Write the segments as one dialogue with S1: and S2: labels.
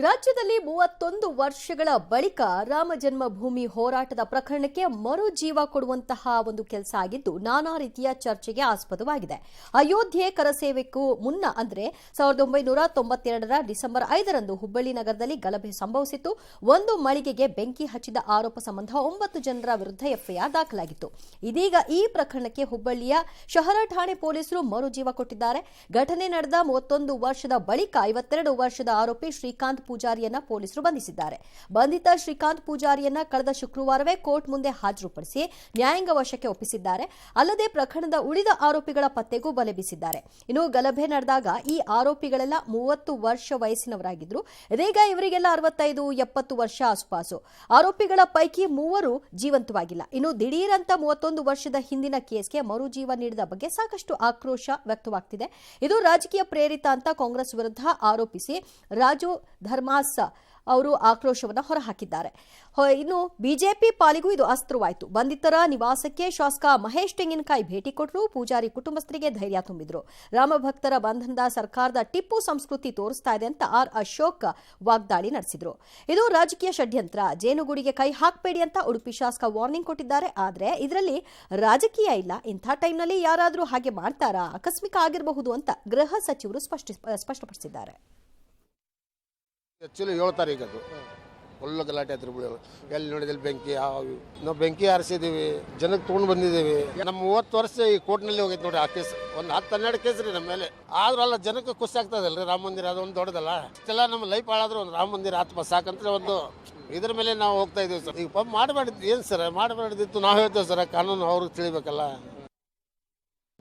S1: ರಾಜ್ಯದಲ್ಲಿ 31 ವರ್ಷಗಳ ಬಳಿಕ ರಾಮ ಜನ್ಮಭೂಮಿ ಹೋರಾಟದ ಪ್ರಕರಣಕ್ಕೆ ಮರು ಜೀವ ಕೊಡುವಂತಹ ಒಂದು ಕೆಲಸ ಆಗಿದ್ದು ನಾನಾ ರೀತಿಯ ಚರ್ಚೆಗೆ ಆಸ್ಪದವಾಗಿದೆ. ಅಯೋಧ್ಯೆ ಕರಸೇವೆಗೂ ಮುನ್ನ ಅಂದ್ರೆ 1992ರ ಡಿಸೆಂಬರ್ 5ರಂದು ಹುಬ್ಬಳ್ಳಿ ನಗರದಲ್ಲಿ ಗಲಭೆ ಸಂಭವಿಸಿತ್ತು. ಒಂದು ಮಳಿಗೆಗೆ ಬೆಂಕಿ ಹಚ್ಚಿದ ಆರೋಪ ಸಂಬಂಧ 9 ಜನರ ವಿರುದ್ಧ ಎಫ್ಐಆರ್ ದಾಖಲಾಗಿತ್ತು. ಇದೀಗ ಈ ಪ್ರಕರಣಕ್ಕೆ ಹುಬ್ಬಳ್ಳಿಯ ಶಹರ ಠಾಣೆ ಪೊಲೀಸರು ಮರು ಜೀವ ಕೊಟ್ಟಿದ್ದಾರೆ. ಘಟನೆ ನಡೆದ 31 ವರ್ಷದ ಬಳಿಕ 52 ವರ್ಷದ ಆರೋಪಿ ಶ್ರೀಕಾಂತ್ ಪೂಜಾರಿಯನ್ನ ಪೊಲೀಸರು ಬಂಧಿಸಿದ್ದಾರೆ. ಬಂಧಿತ ಶ್ರೀಕಾಂತ್ ಪೂಜಾರಿಯನ್ನ ಕಳೆದ ಶುಕ್ರವಾರವೇ ಕೋರ್ಟ್ ಮುಂದೆ ಹಾಜರುಪಡಿಸಿ ನ್ಯಾಯಾಂಗ ವಶಕ್ಕೆ ಒಪ್ಪಿಸಿದ್ದಾರೆ. ಅಲ್ಲದೆ ಪ್ರಕರಣದ ಉಳಿದ ಆರೋಪಿಗಳ ಪತ್ತೆಗೂ ಬಲೆ ಬೀಸಿದ್ದಾರೆ. ಇನ್ನು ಗಲಭೆ ನಡೆದಾಗ ಈ ಆರೋಪಿಗಳೆಲ್ಲ 30 ವರ್ಷ ವಯಸ್ಸಿನವರಾಗಿದ್ರು. ಇದೀಗ ಇವರಿಗೆಲ್ಲ 65-70 ವರ್ಷ ಆಸುಪಾಸು. ಆರೋಪಿಗಳ ಪೈಕಿ 3 ಜೀವಂತವಾಗಿಲ್ಲ. ಇನ್ನು ದಿಢೀರ್ ಅಂತ 31 ವರ್ಷದ ಹಿಂದಿನ ಕೇಸ್ಗೆ ಮರು ಜೀವ ನೀಡಿದ ಬಗ್ಗೆ ಸಾಕಷ್ಟು ಆಕ್ರೋಶ ವ್ಯಕ್ತವಾಗ್ತಿದೆ. ಇದು ರಾಜಕೀಯ ಪ್ರೇರಿತ ಅಂತ ಕಾಂಗ್ರೆಸ್ ವಿರುದ್ಧ ಆರೋಪಿಸಿ ರಾಜು ಧರ್ಮಾಸ್ ಅವರು ಆಕ್ರೋಶವನ್ನು ಹೊರಹಾಕಿದ್ದಾರೆ. ಇನ್ನು ಬಿಜೆಪಿ ಪಾಲಿಗೂ ಇದು ಅಸ್ತ್ರವಾಯಿತು. ಬಂಧಿತರ ನಿವಾಸಕ್ಕೆ ಶಾಸಕ ಮಹೇಶ್ ತೆಂಗಿನಕಾಯಿ ಭೇಟಿ ಕೊಟ್ಟರು. ಪೂಜಾರಿ ಕುಟುಂಬಸ್ಥರಿಗೆ ಧೈರ್ಯ ತುಂಬಿದ್ರು. ರಾಮಭಕ್ತರ ಬಂಧನದ ಸರ್ಕಾರದ ಟಿಪ್ಪು ಸಂಸ್ಕೃತಿ ತೋರಿಸ್ತಾ ಇದೆ ಅಂತ ಆರ್ ಅಶೋಕ್ ವಾಗ್ದಾಳಿ ನಡೆಸಿದ್ರು. ಇದು ರಾಜಕೀಯ ಷಡ್ಯಂತ್ರ, ಜೇನುಗೂಡಿಗೆ ಕೈ ಹಾಕಬೇಡಿ ಅಂತ ಉಡುಪಿ ಶಾಸಕ ವಾರ್ನಿಂಗ್ ಕೊಟ್ಟಿದ್ದಾರೆ. ಆದರೆ ಇದರಲ್ಲಿ ರಾಜಕೀಯ ಇಲ್ಲ. ಇಂಥ ಟೈಮ್ನಲ್ಲಿ ಯಾರಾದರೂ ಹಾಗೆ ಮಾಡ್ತಾರಾ? ಆಕಸ್ಮಿಕ ಆಗಿರಬಹುದು ಅಂತ ಗೃಹ ಸಚಿವರು ಸ್ಪಷ್ಟಪಡಿಸಿದ್ದಾರೆ.
S2: ಆ್ಯಕ್ಚುಲಿ 7 ತಾರೀಕು ಅದು ಫುಲ್ ಗಲಾಟೆ ಹತ್ರ ಎಲ್ಲಿ ನೋಡಿದಲ್ಲಿ ಬೆಂಕಿ ನಾವು ಬೆಂಕಿ ಹಾರಿಸಿದ್ದೀವಿ, ಜನಕ್ಕೆ ತೊಗೊಂಡು ಬಂದಿದ್ದೀವಿ. ನಮ್ಮ 30 ವರ್ಷ ಈ ಕೋರ್ಟ್ನಲ್ಲಿ ಹೋಗೈತೆ ನೋಡಿ ಆ ಕೇಸ್. ಒಂದು 10-12 ಕೇಸ್ ರೀ ನಮ್ಮ ಮೇಲೆ. ಆದ್ರೂ ಅಲ್ಲ ಜನಕ್ಕೆ ಖುಷಿ ಆಗ್ತದಲ್ರಿ. ರಾಮ ಮಂದಿರ ಅದು ಒಂದು ದೊಡ್ಡದಲ್ಲ. ಇಷ್ಟೆಲ್ಲ ನಮ್ಮ ಲೈಫ್ ಹಾಳಾದ್ರೂ ಒಂದು ರಾಮ ಮಂದಿರ ಆತ್ಮ ಸಾಕಂದ್ರೆ ಒಂದು ಇದ್ರ ಮೇಲೆ ನಾವು ಹೋಗ್ತಾ ಇದ್ದೀವಿ ಸರ್. ಈಗ ಮಾಡಬಾರ್ದಿತ್ತು ಏನು ಸರ್, ಮಾಡಬಾರ್ದಿತ್ತು ನಾವು ಹೇಳ್ತೇವೆ ಸರ್. ಕಾನೂನು ಅವ್ರಿಗೆ ತಿಳಿಬೇಕಲ್ಲ.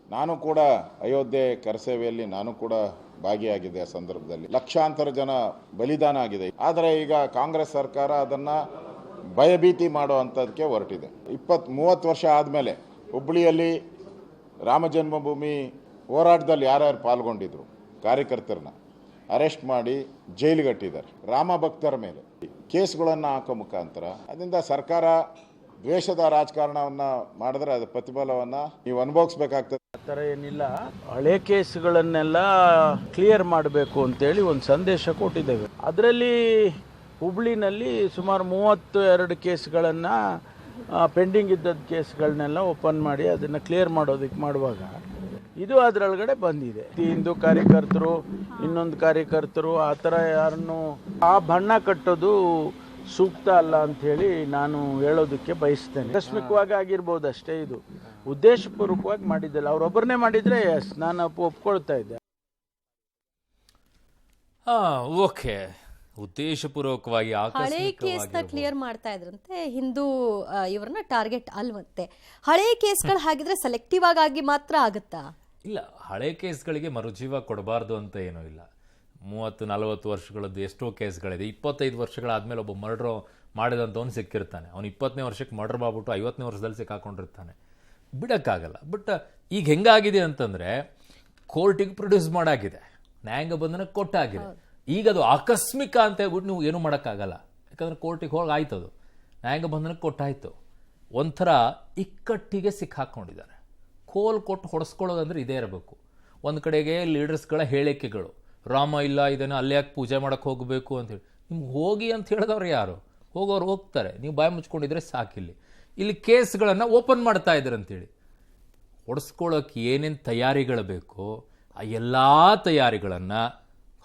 S3: ನಾನು ಕೂಡ ಅಯೋಧ್ಯೆ ಕರಸೇವೆಯಲ್ಲಿ ನಾನು ಕೂಡ ಭಾಗಿಯಾಗಿದೆ. ಆ ಸಂದರ್ಭದಲ್ಲಿ ಲಕ್ಷಾಂತರ ಜನ ಬಲಿದಾನ ಆಗಿದೆ. ಆದರೆ ಈಗ ಕಾಂಗ್ರೆಸ್ ಸರ್ಕಾರ ಅದನ್ನ ಭಯಭೀತಿ ಮಾಡೋ ಅಂಥದಕ್ಕೆ ಹೊರಟಿದೆ. 20-30 ವರ್ಷ ಆದಮೇಲೆ ಹುಬ್ಬಳ್ಳಿಯಲ್ಲಿ ರಾಮ ಜನ್ಮಭೂಮಿ ಹೋರಾಟದಲ್ಲಿ ಯಾರ್ಯಾರು ಪಾಲ್ಗೊಂಡಿದ್ರು ಕಾರ್ಯಕರ್ತರನ್ನ ಅರೆಸ್ಟ್ ಮಾಡಿ ಜೈಲಿಗಟ್ಟಿದ್ದಾರೆ. ರಾಮ ಭಕ್ತರ ಮೇಲೆ ಕೇಸ್ಗಳನ್ನು ಹಾಕೋ ಮುಖಾಂತರ ಅದರಿಂದ ಸರ್ಕಾರ ದ್ವೇಷದ ರಾಜಕಾರಣವನ್ನು ಮಾಡಿದ್ರೆ ಅದು ಪ್ರತಿಫಲವನ್ನು ನೀವು ಅನುಭವಿಸ್ಬೇಕಾಗ್ತದೆ.
S4: ಆ ಥರ ಏನಿಲ್ಲ. ಹಳೆ ಕೇಸ್ಗಳನ್ನೆಲ್ಲ ಕ್ಲಿಯರ್ ಮಾಡಬೇಕು ಅಂತೇಳಿ ಒಂದು ಸಂದೇಶ ಕೊಟ್ಟಿದ್ದೇವೆ. ಅದರಲ್ಲಿ ಹುಬ್ಳಿನಲ್ಲಿ ಸುಮಾರು 32 ಕೇಸ್ಗಳನ್ನು ಪೆಂಡಿಂಗ್ ಇದ್ದದ್ದು ಕೇಸ್ಗಳನ್ನೆಲ್ಲ ಓಪನ್ ಮಾಡಿ ಅದನ್ನು ಕ್ಲಿಯರ್ ಮಾಡುವಾಗ ಇದು ಅದರೊಳಗಡೆ ಬಂದಿದೆ. ಹಿಂದೂ ಕಾರ್ಯಕರ್ತರು, ಇನ್ನೊಂದು ಕಾರ್ಯಕರ್ತರು ಆ ಥರ ಯಾರನ್ನು ಆ ಬಣ್ಣ ಕಟ್ಟೋದು ಸೂಕ್ತ ಅಲ್ಲ ಅಂಥೇಳಿ ನಾನು ಹೇಳೋದಕ್ಕೆ ಬಯಸ್ತೇನೆ. ಆಕಸ್ಮಿಕವಾಗಿ ಆಗಿರ್ಬೋದು ಅಷ್ಟೇ. ಇದು ಉದ್ದೇಶಪೂರ್ವಕವಾಗಿ ಮಾಡಿದ್ದಲ್ಲ. ಅವರೊಬ್ಬರನ್ನೇ ಮಾಡಿದರೆ ನಾನು ಒಪ್ಕೊಳ್ತಾ ಇದ್ದೆ.
S5: ಓಕೆ, ಉದ್ದೇಶಪೂರ್ವಕವಾಗಿ
S1: ಹಳೆ ಕೇಸ್ನ ಕ್ಲಿಯರ್ ಮಾಡ್ತಾ ಇದ್ರಂತೆ. ಹಿಂದೂ ಇವರನ್ನ ಟಾರ್ಗೆಟ್ ಅಲ್ವಂತೆ. ಹಳೆ ಕೇಸ್ಗಳು ಹಾಗಿದ್ರೆ ಸೆಲೆಕ್ಟಿವ್ ಆಗಿ ಮಾತ್ರ ಆಗುತ್ತಾ?
S5: ಇಲ್ಲ, ಹಳೆ ಕೇಸ್ಗಳಿಗೆ ಮರುಜೀವ ಕೊಡಬಾರ್ದು ಅಂತ ಏನೂ ಇಲ್ಲ. 30-40 ವರ್ಷಗಳದ್ದು ಎಷ್ಟೋ ಕೇಸ್ಗಳಿದೆ. 25 ವರ್ಷಗಳಾದ್ಮೇಲೆ ಒಬ್ಬ ಮರ್ಡ್ರ್ ಮಾಡಿದಂಥವ್ನು ಸಿಕ್ಕಿರ್ತಾನೆ. ಅವ್ನು 20ನೇ ವರ್ಷಕ್ಕೆ ಮರ್ಡರ್ ಮಾಡ್ಬಿಟ್ಟು 50ನೇ ವರ್ಷದಲ್ಲಿ ಸಿಕ್ಕಾಕೊಂಡಿರ್ತಾನೆ. ಬಿಡೋಕ್ಕಾಗಲ್ಲ. ಬಟ್ ಈಗ ಹೆಂಗಾಗಿದೆ ಅಂತಂದರೆ ಕೋರ್ಟಿಗೆ ಪ್ರೊಡ್ಯೂಸ್ ಮಾಡಾಗಿದೆ, ನ್ಯಾಯಾಂಗ ಬಂಧನಕ್ಕೆ ಕೊಟ್ಟಾಗಿದೆ. ಈಗ ಅದು ಆಕಸ್ಮಿಕ ಅಂತ ಹೇಳ್ಬಿಟ್ಟು ನೀವು ಏನೂ ಮಾಡೋಕ್ಕಾಗಲ್ಲ. ಯಾಕಂದರೆ ಕೋರ್ಟಿಗೆ ಹೋಗಿ ಆಯ್ತದು, ನ್ಯಾಯಾಂಗ ಬಂಧನಕ್ಕೆ ಕೊಟ್ಟಾಯಿತು. ಒಂಥರ ಇಕ್ಕಟ್ಟಿಗೆ ಸಿಕ್ಕಾಕೊಂಡಿದ್ದಾರೆ. ಕೋಲ್ ಕೊಟ್ಟು ಹೊಡೆಸ್ಕೊಳ್ಳೋದಂದ್ರೆ ಇದೇ ಇರಬೇಕು. ಒಂದು ಕಡೆಗೆ ಲೀಡರ್ಸ್ಗಳ ಹೇಳಿಕೆಗಳು, ರಾಮ ಇಲ್ಲ, ಇದನ್ನು ಅಲ್ಲೇ ಯಾಕೆ ಪೂಜೆ ಮಾಡೋಕ್ಕೆ ಹೋಗಬೇಕು ಅಂತೇಳಿ. ನಿಮ್ಗೆ ಹೋಗಿ ಅಂತ ಹೇಳಿದವ್ರು ಯಾರು? ಹೋಗೋರು ಹೋಗ್ತಾರೆ, ನೀವು ಬಾಯಿ ಮುಚ್ಕೊಂಡಿದ್ರೆ ಸಾಕಿಲ್ಲಿ. ಇಲ್ಲಿ ಕೇಸ್ಗಳನ್ನು ಓಪನ್ ಮಾಡ್ತಾ ಇದ್ದಾರೆ ಅಂತೇಳಿ. ಹೊಡೆಸ್ಕೊಳ್ಳೋಕೆ ಏನೇನು ತಯಾರಿಗಳು ಬೇಕೋ ಆ ಎಲ್ಲ ತಯಾರಿಗಳನ್ನು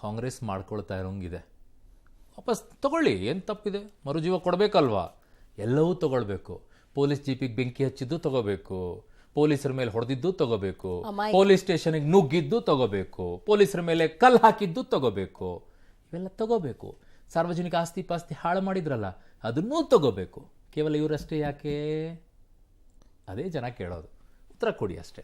S5: ಕಾಂಗ್ರೆಸ್ ಮಾಡ್ಕೊಳ್ತಾ ಇರೋಂಗಿದೆ. ವಾಪಸ್ ತಗೊಳ್ಳಿ, ಏನು ತಪ್ಪಿದೆ? ಮರುಜೀವ ಕೊಡಬೇಕಲ್ವಾ? ಎಲ್ಲವೂ ತಗೊಳ್ಬೇಕು. ಪೊಲೀಸ್ ಜೀಪಿಗೆ ಬೆಂಕಿ ಹಚ್ಚಿದ್ದು ತಗೋಬೇಕು, ಪೊಲೀಸರ ಮೇಲೆ ಹೊಡೆದಿದ್ದು ತಗೋಬೇಕು, ಪೊಲೀಸ್ ಸ್ಟೇಷನ್ಗೆ ನುಗ್ಗಿದ್ದು ತಗೋಬೇಕು, ಪೊಲೀಸರ ಮೇಲೆ ಕಲ್ಲು ಹಾಕಿದ್ದು ತಗೋಬೇಕು. ಇವೆಲ್ಲ ತಗೋಬೇಕು. ಸಾರ್ವಜನಿಕ ಆಸ್ತಿ ಪಾಸ್ತಿ ಹಾಳು ಮಾಡಿದ್ರಲ್ಲ ಅದನ್ನೂ ತಗೋಬೇಕು. ಕೇವಲ ಇವರಷ್ಟೇ ಯಾಕೆ? ಅದೇ ಜನ ಕೇಳೋದು. ಉತ್ತರ ಕೊಡಿ ಅಷ್ಟೇ.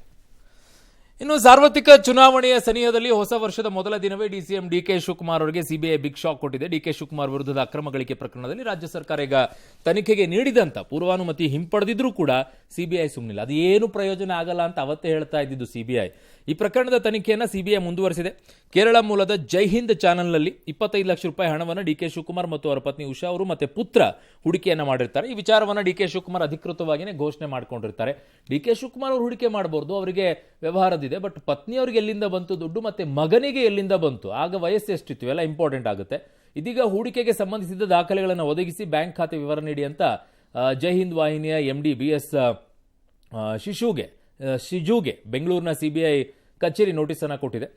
S5: ಇನ್ನು ಸಾರ್ವತ್ರಿಕ ಚುನಾವಣೆಯ ಸನಿಹದಲ್ಲಿ ಹೊಸ ವರ್ಷದ ಮೊದಲ ದಿನವೇ ಡಿಸಿಎಂ ಡಿಕೆ ಶಿವಕುಮಾರ್ ಅವರಿಗೆ ಸಿಬಿಐ ಬಿಗ್ ಶಾಕ್ ಕೊಟ್ಟಿದೆ. ಡಿಕೆ ಶಿವಕುಮಾರ್ ವಿರುದ್ಧದ ಅಕ್ರಮ ಗಳಿಕೆ ಪ್ರಕರಣದಲ್ಲಿ ರಾಜ್ಯ ಸರ್ಕಾರ ಈಗ ತನಿಖೆಗೆ ನೀಡಿದಂತ ಪೂರ್ವಾನುಮತಿ ಹಿಂಪಡೆದಿದ್ರೂ ಕೂಡ ಸಿಬಿಐ ಸುಮ್ಮನಿಲ್ಲ. ಅದು ಏನು ಪ್ರಯೋಜನ ಆಗಲ್ಲ ಅಂತ ಅವತ್ತೇ ಹೇಳ್ತಾ ಇದ್ದಿದ್ದು ಸಿಬಿಐ. ಈ ಪ್ರಕರಣದ ತನಿಖೆಯನ್ನು ಸಿಬಿಐ ಮುಂದುವರೆಸಿದೆ. ಕೇರಳ ಮೂಲದ ಜೈ ಹಿಂದ್ ಚಾನೆಲ್ನಲ್ಲಿ 25 ಲಕ್ಷ ರೂಪಾಯಿ ಹಣವನ್ನು ಡಿಕೆ ಶಿವಕುಮಾರ್ ಮತ್ತು ಅವರ ಪತ್ನಿ ಉಷಾ ಅವರು ಮತ್ತೆ ಪುತ್ರ ಹೂಡಿಕೆಯನ್ನು ಮಾಡಿರ್ತಾರೆ. ಈ ವಿಚಾರವನ್ನು ಡಿಕೆ ಶಿವಕುಮಾರ್ ಅಧಿಕೃತವಾಗಿಯೇ ಘೋಷಣೆ ಮಾಡ್ಕೊಂಡಿರ್ತಾರೆ. ಡಿಕೆ ಶಿವಕುಮಾರ್ ಅವರು ಹೂಡಿಕೆ ಮಾಡಬಹುದು, ಅವರಿಗೆ ವ್ಯವಹಾರದಿದೆ. ಬಟ್ ಪತ್ನಿಯವರಿಗೆ ಎಲ್ಲಿಂದ ಬಂತು ದುಡ್ಡು, ಮತ್ತೆ ಮಗನಿಗೆ ಎಲ್ಲಿಂದ ಬಂತು, ಆಗ ವಯಸ್ಸು ಎಷ್ಟಿತ್ತು, ಎಲ್ಲ ಇಂಪಾರ್ಟೆಂಟ್ ಆಗುತ್ತೆ. ಇದೀಗ ಹೂಡಿಕೆಗೆ ಸಂಬಂಧಿಸಿದ ದಾಖಲೆಗಳನ್ನು ಒದಗಿಸಿ ಬ್ಯಾಂಕ್ ಖಾತೆ ವಿವರ ನೀಡಿ ಅಂತ ಜೈ ಹಿಂದ್ ವಾಹಿನಿಯ MD BS ಶಿಜುಗೆ ಬೆಂಗಳೂರಿನ CBI ಕಚೇರಿ ನೋಟಿಸ್ ಅನ್ನು ಕೊಟ್ಟಿದೆ.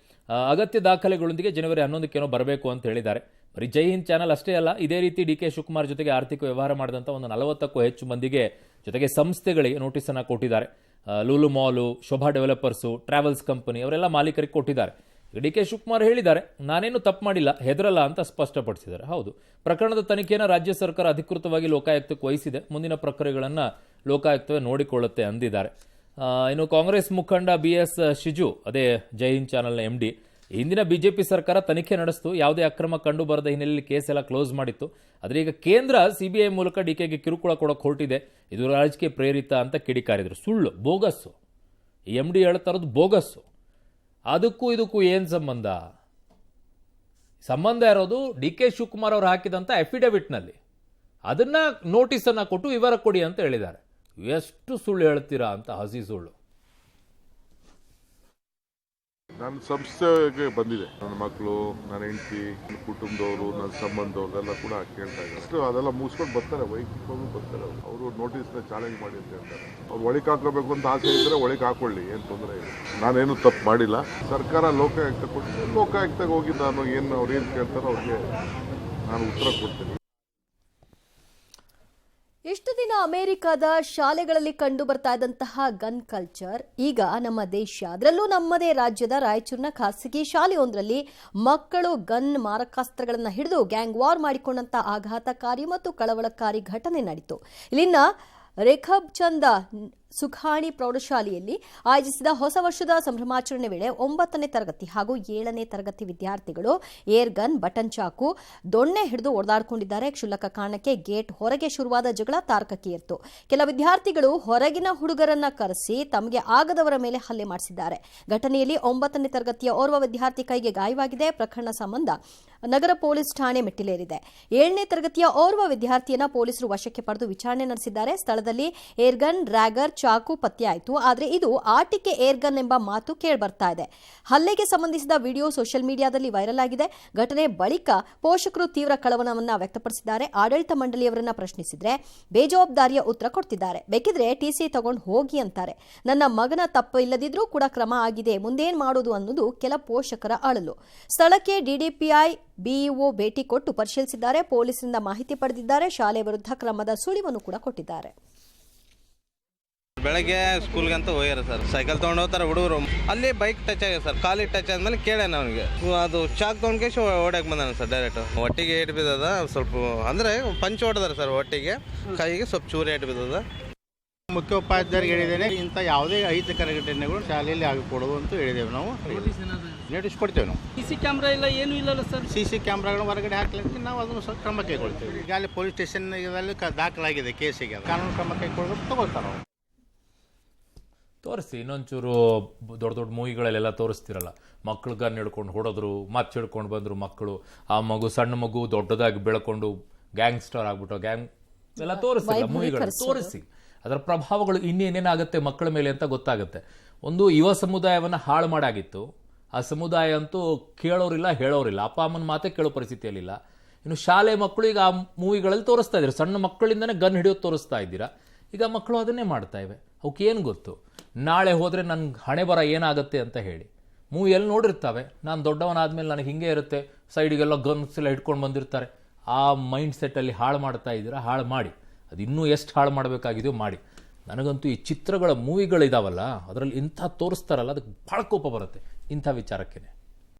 S5: ಅಗತ್ಯ ದಾಖಲೆಗಳೊಂದಿಗೆ ಜನವರಿ 11ಕ್ಕೇನೋ ಬರಬೇಕು ಅಂತ ಹೇಳಿದ್ದಾರೆ. ಬರೀ ಜೈ ಹಿಂದ್ ಚಾನಲ್ ಅಷ್ಟೇ ಅಲ್ಲ, ಇದೇ ರೀತಿ DK ಶಿವಕುಮಾರ್ ಜೊತೆಗೆ ಆರ್ಥಿಕ ವ್ಯವಹಾರ ಮಾಡಿದಂಥ ಒಂದು 40ಕ್ಕೂ ಹೆಚ್ಚು ಮಂದಿಗೆ ಜೊತೆಗೆ ಸಂಸ್ಥೆಗಳಿಗೆ ನೋಟಿಸ್ ಅನ್ನು ಕೊಟ್ಟಿದ್ದಾರೆ. ಲೂಲು ಮಾಲು, ಶೋಭಾ ಡೆವಲಪರ್ಸು, ಟ್ರಾವೆಲ್ಸ್ ಕಂಪನಿ ಅವರೆಲ್ಲ ಮಾಲೀಕರಿಗೆ ಕೊಟ್ಟಿದ್ದಾರೆ. DK ಶಿವಕುಮಾರ್ ಹೇಳಿದ್ದಾರೆ, ನಾನೇನು ತಪ್ಪು ಮಾಡಿಲ್ಲ, ಹೆದರಲ್ಲ ಅಂತ ಸ್ಪಷ್ಟಪಡಿಸಿದ್ದಾರೆ. ಹೌದು, ಪ್ರಕರಣದ ತನಿಖೆಯನ್ನು ರಾಜ್ಯ ಸರ್ಕಾರ ಅಧಿಕೃತವಾಗಿ ಲೋಕಾಯುಕ್ತಕ್ಕೆ ವಹಿಸಿದೆ. ಮುಂದಿನ ಪ್ರಕ್ರಿಯೆಗಳನ್ನು ಲೋಕಾಯುಕ್ತವೇ ನೋಡಿಕೊಳ್ಳುತ್ತೆ ಅಂದಿದ್ದಾರೆ. ಇನ್ನು ಕಾಂಗ್ರೆಸ್ ಮುಖಂಡ BS ಶಿಜು, ಅದೇ ಜೈ ಹಿಂದ್ ಚಾನಲ್ನ MD, ಹಿಂದಿನ ಬಿಜೆಪಿ ಸರ್ಕಾರ ತನಿಖೆ ನಡೆಸಿತು, ಯಾವುದೇ ಅಕ್ರಮ ಕಂಡು ಬರದ ಹಿನ್ನೆಲೆಯಲ್ಲಿ ಕೇಸ್ ಎಲ್ಲ ಕ್ಲೋಸ್ ಮಾಡಿತ್ತು. ಆದರೆ ಈಗ ಕೇಂದ್ರ CBI ಮೂಲಕ DKಗೆ ಕಿರುಕುಳ ಕೊಡೋಕೆ ಹೊರಟಿದೆ, ಇದು ರಾಜಕೀಯ ಪ್ರೇರಿತ ಅಂತ ಕಿಡಿಕಾರಿದ್ರು. ಸುಳ್ಳು, ಬೋಗಸ್ಸು. ಈ MD ಹೇಳ್ತಾ ಇರೋದು ಬೋಗಸ್ಸು. ಅದಕ್ಕೂ ಇದಕ್ಕೂ ಏನು ಸಂಬಂಧ ಇರೋದು DK ಶಿವಕುಮಾರ್ ಅವರು ಹಾಕಿದಂಥ ಅಫಿಡವಿಟ್ನಲ್ಲಿ. ಅದನ್ನ ನೋಟಿಸನ್ನು ಕೊಟ್ಟು ವಿವರ ಕೊಡಿ ಅಂತ ಹೇಳಿದ್ದಾರೆ. ಎಷ್ಟು ಸುಳ್ಳು ಹೇಳ್ತೀರಾ ಅಂತ, ಹಸಿ ಸುಳ್ಳು.
S6: ನನ್ನ ಸಂಸ್ಥೆಗೆ ಬಂದಿದೆ, ನನ್ನ ಮಕ್ಕಳು, ನನ್ನ ಹೆಂಡತಿ, ನನ್ನ ಕುಟುಂಬದವರು, ನನ್ನ ಸಂಬಂಧದವ್ರದೆಲ್ಲ ಕೂಡ ಕೇಳ್ತಾ ಇದ್ದಾರೆ. ಅಷ್ಟು ಅದೆಲ್ಲ ಮುಗಿಸ್ಕೊಂಡು ಬರ್ತಾರೆ, ವೈಯಕ್ತಿಕವಾಗಿ ಬರ್ತಾರೆ. ಅವರು ನೋಟಿಸ್ನ ಚಾಲೆಂಜ್ ಮಾಡಿ ಅಂತ ಹೇಳ್ತಾರೆ. ಅವ್ರು ಒಳಗೆ ಹಾಕೋಬೇಕು ಅಂತ ಆಸೆ ಇದ್ದರೆ ಒಳಗೆ ಹಾಕೊಳ್ಳಿ, ಏನು ತೊಂದರೆ ಇಲ್ಲ. ನಾನೇನು ತಪ್ಪು ಮಾಡಿಲ್ಲ. ಸರ್ಕಾರ ಲೋಕಾಯುಕ್ತ ಕೊಟ್ಟಿದೆ, ಲೋಕಾಯುಕ್ತಕ್ಕೆ ಹೋಗಿ ನಾನು ಅವ್ರು ಏನು ಕೇಳ್ತಾರೋ ಅವ್ರಿಗೆ ನಾನು ಉತ್ತರ ಕೊಡ್ತೀನಿ.
S1: ಇಷ್ಟು ದಿನ ಅಮೆರಿಕದ ಶಾಲೆಗಳಲ್ಲಿ ಕಂಡು ಬರ್ತಾ ಇದ್ದಂತಹ ಗನ್ ಕಲ್ಚರ್ ಈಗ ನಮ್ಮ ದೇಶ, ಅದರಲ್ಲೂ ನಮ್ಮದೇ ರಾಜ್ಯದ ರಾಯಚೂರಿನ ಖಾಸಗಿ ಶಾಲೆಯೊಂದರಲ್ಲಿ ಮಕ್ಕಳು ಗನ್ ಮಾರಕಾಸ್ತ್ರಗಳನ್ನು ಹಿಡಿದು ಗ್ಯಾಂಗ್ ವಾರ್ ಮಾಡಿಕೊಂಡಂತ ಆಘಾತಕಾರಿ ಮತ್ತು ಕಳವಳಕಾರಿ ಘಟನೆ ನಡೆಯಿತು. ಇಲ್ಲಿನ ರೇಖಬ್ ಚಂದ ಸುಖಾಣಿ ಪ್ರೌಢಶಾಲೆಯಲ್ಲಿ ಆಯೋಜಿಸಿದ ಹೊಸ ವರ್ಷದ ಸಂಭ್ರಮಾಚರಣೆ ವೇಳೆ 9ನೇ ತರಗತಿ ಹಾಗೂ 7ನೇ ತರಗತಿ ವಿದ್ಯಾರ್ಥಿಗಳು ಏರ್ ಗನ್, ಬಟನ್ ಚಾಕು, ದೊಣ್ಣೆ ಹಿಡಿದು ಒಡೆದಾಡಿಕೊಂಡಿದ್ದಾರೆ. ಕ್ಷುಲ್ಲಕ ಕಾರಣಕ್ಕೆ ಗೇಟ್ ಹೊರಗೆ ಶುರುವಾದ ಜಗಳ ತಾರಕಕ್ಕೇರಿತು. ಕೆಲ ವಿದ್ಯಾರ್ಥಿಗಳು ಹೊರಗಿನ ಹುಡುಗರನ್ನ ಕರೆಸಿ ತಮಗೆ ಆಗದವರ ಮೇಲೆ ಹಲ್ಲೆ ಮಾಡಿಸಿದ್ದಾರೆ. ಘಟನೆಯಲ್ಲಿ 9ನೇ ತರಗತಿಯ ಓರ್ವ ವಿದ್ಯಾರ್ಥಿ ಕೈಗೆ ಗಾಯವಾಗಿದೆ. ಪ್ರಕರಣ ಸಂಬಂಧ ನಗರ ಪೊಲೀಸ್ ಠಾಣೆ ಮೆಟ್ಟಿಲೇರಿದೆ. 7ನೇ ತರಗತಿಯ ಓರ್ವ ವಿದ್ಯಾರ್ಥಿಯನ್ನ ಪೊಲೀಸರು ವಶಕ್ಕೆ ಪಡೆದು ವಿಚಾರಣೆ ನಡೆಸಿದ್ದಾರೆ. ಸ್ಥಳದಲ್ಲಿ ಏರ್ಗನ್, ಡ್ರ್ಯಾಗರ್, ಚಾಕು ಪತ್ತೆಯಾಯಿತು. ಆದರೆ ಇದು ಆಟಿಕೆ ಏರ್ಗನ್ ಎಂಬ ಮಾತು ಕೇಳಿಬರ್ತಾ ಇದೆ. ಹಲ್ಲೆಗೆ ಸಂಬಂಧಿಸಿದ ವಿಡಿಯೋ ಸೋಷಿಯಲ್ ಮೀಡಿಯಾದಲ್ಲಿ ವೈರಲ್ ಆಗಿದೆ. ಘಟನೆ ಬಳಿಕ ಪೋಷಕರು ತೀವ್ರ ಕಳವಳವನ್ನ ವ್ಯಕ್ತಪಡಿಸಿದ್ದಾರೆ. ಆಡಳಿತ ಮಂಡಳಿಯವರನ್ನ ಪ್ರಶ್ನಿಸಿದ್ರೆ ಬೇಜವಾಬ್ದಾರಿಯ ಉತ್ತರ ಕೊಡ್ತಿದ್ದಾರೆ. ಬೇಕಿದ್ರೆ TC ತಗೊಂಡು ಹೋಗಿ ಅಂತಾರೆ. ನನ್ನ ಮಗನ ತಪ್ಪು ಇಲ್ಲದಿದ್ರೂ ಕೂಡ ಕ್ರಮ ಆಗಿದೆ, ಮುಂದೇನ್ ಮಾಡೋದು ಅನ್ನೋದು ಕೆಲ ಪೋಷಕರ ಅಳಲು. ಸ್ಥಳಕ್ಕೆ DDPI BEO ಭೇಟಿ ಕೊಟ್ಟು ಪರಿಶೀಲಿಸಿದ್ದಾರೆ. ಪೊಲೀಸರಿಂದ ಮಾಹಿತಿ ಪಡೆದಿದ್ದಾರೆ. ಶಾಲೆ ವಿರುದ್ಧ ಕ್ರಮದ ಸುಳಿವನ್ನು ಕೂಡ ಕೊಟ್ಟಿದ್ದಾರೆ.
S7: ಬೆಳಗ್ಗೆ ಸ್ಕೂಲ್ಗೆ ಅಂತ ಹೋಗ್ಯಾರ ಸರ್. ಸೈಕಲ್ ತೊಗೊಂಡು ಹೋಗ್ತಾರೆ ಹುಡುಗರು. ಅಲ್ಲಿ ಬೈಕ್ ಟಚ್ ಆಗಿದೆ ಸರ್. ಕಾಲಿಗೆ ಟಚ್ ಆದ್ಮೇಲೆ ಕೇಳೇನ ಅವನಿಗೆ, ಅದು ಚಾಕ್ ತೊಗೊಂಡು ಕೇಶ್ ಓಡಕ್ಕೆ ಬಂದಾನ ಸರ್. ಡೈರೆಕ್ಟ್ ಹೊಟ್ಟಿಗೆ ಏಟ್ ಬಿದ್ದದ, ಸ್ವಲ್ಪ ಅಂದರೆ ಪಂಚ್ ಹೊಡೆದಾರೆ ಸರ್. ಹೊಟ್ಟಿಗೆ, ಕೈಗೆ ಸ್ವಲ್ಪ ಚೂರು ಏಟ್ ಬಿದ್ದದ.
S8: ಮುಖ್ಯೋಪಾಧ್ಯಾಯರಿಗೆ ಹೇಳಿದ್ದೇನೆ, ಇಂಥ ಯಾವುದೇ ಅಹಿತಕರ ಘಟನೆಗಳು ಶಾಲೆಯಲ್ಲಿ ಆಗಿಕೊಡೋದು ಅಂತ ಹೇಳಿದ್ದೇವೆ. ನಾವು ನೋಟಿಸ್ ಕೊಡ್ತೇವೆ. ನಾವು
S9: CC ಕ್ಯಾಮ್ರಾ ಇಲ್ಲ, ಏನೂ ಇಲ್ಲಲ್ಲ ಸರ್.
S8: CC ಕ್ಯಾಮ್ರಾಗಳು ಹೊರಗಡೆ ಹಾಕ್ಲಿಕ್ಕೆ ನಾವು ಅದನ್ನು ಸ್ವಲ್ಪ ಕ್ರಮ ಕೈಗೊಳ್ತೇವೆ. ಈಗಾಗಲೇ ಪೊಲೀಸ್ ಸ್ಟೇಷನ್ನಲ್ಲಿ ದಾಖಲಾಗಿದೆ ಕೇಸಿಗೆ. ಕಾನೂನು ಕ್ರಮ ಕೈಗೊಳ್ಳೋದು ತಗೋತಾರೆ ನಾವು.
S5: ತೋರಿಸಿ ಇನ್ನೊಂಚೂರು ದೊಡ್ಡ ದೊಡ್ಡ ಮೂವಿಗಳಲ್ಲೆಲ್ಲ ತೋರಿಸ್ತಿರಲ್ಲ, ಮಕ್ಕಳು ಗನ್ ಹಿಡ್ಕೊಂಡು ಹೊಡೋದ್ರು, ಮಚ್ಚ ಹಿಡ್ಕೊಂಡು ಬಂದರು ಮಕ್ಕಳು, ಆ ಮಗು ಸಣ್ಣ ಮಗು ದೊಡ್ಡದಾಗಿ ಬೆಳ್ಕೊಂಡು ಗ್ಯಾಂಗ್ಸ್ಟರ್ ಆಗ್ಬಿಟ್ಟು ಗ್ಯಾಂಗ್ ಎಲ್ಲ ತೋರಿಸ್ತಿಲ್ಲ ಮೂವಿಗಳು. ತೋರಿಸಿ ಅದರ ಪ್ರಭಾವಗಳು ಇನ್ನೇನೇನಾಗುತ್ತೆ ಮಕ್ಕಳ ಮೇಲೆ ಅಂತ ಗೊತ್ತಾಗುತ್ತೆ. ಒಂದು ಯುವ ಸಮುದಾಯವನ್ನು ಹಾಳು ಮಾಡಾಗಿತ್ತು. ಆ ಸಮುದಾಯ ಅಂತೂ ಕೇಳೋರಿಲ್ಲ, ಹೇಳೋರಿಲ್ಲ, ಅಪ್ಪ ಅಮ್ಮನ ಮಾತೇ ಕೇಳೋ ಪರಿಸ್ಥಿತಿಯಲ್ಲಿಲ್ಲ. ಇನ್ನು ಶಾಲೆ ಮಕ್ಕಳು ಈಗ ಆ ಮೂವಿಗಳಲ್ಲಿ ತೋರಿಸ್ತಾ ಇದ್ದೀರಾ, ಸಣ್ಣ ಮಕ್ಕಳಿಂದನೇ ಗನ್ ಹಿಡಿಯೋದು ತೋರಿಸ್ತಾ ಇದ್ದೀರಾ. ಈಗ ಮಕ್ಕಳು ಅದನ್ನೇ ಮಾಡ್ತಾ ಇವೆ. ಅವಕ್ಕೇನು ಗೊತ್ತು ನಾಳೆ ಹೋದರೆ ನನ್ನ ಹಣೆ ಬರ ಏನಾಗುತ್ತೆ ಅಂತ ಹೇಳಿ. ಮೂವಿಯಲ್ಲಿ ನೋಡಿರ್ತಾವೆ, ನಾನು ದೊಡ್ಡವನಾದ್ಮೇಲೆ ನನಗೆ ಹಿಂಗೆ ಇರುತ್ತೆ, ಸೈಡಿಗೆಲ್ಲ ಗನ್ಸ್ ಎಲ್ಲ ಹಿಡ್ಕೊಂಡು ಬಂದಿರ್ತಾರೆ. ಆ ಮೈಂಡ್ ಸೆಟ್ಟಲ್ಲಿ ಹಾಳು ಮಾಡ್ತಾ ಇದ್ದೀರಾ, ಹಾಳು ಮಾಡಿ. ಅದು ಇನ್ನೂ ಎಷ್ಟು ಹಾಳು ಮಾಡಬೇಕಾಗಿದೆಯೋ ಮಾಡಿ. ನನಗಂತೂ ಈ ಚಿತ್ರಗಳ ಮೂವಿಗಳಿದಾವಲ್ಲ, ಅದರಲ್ಲಿ ಇಂಥ ತೋರಿಸ್ತಾರಲ್ಲ, ಅದಕ್ಕೆ ಭಾಳ ಕೋಪ ಬರುತ್ತೆ ಇಂಥ ವಿಚಾರಕ್ಕೇ.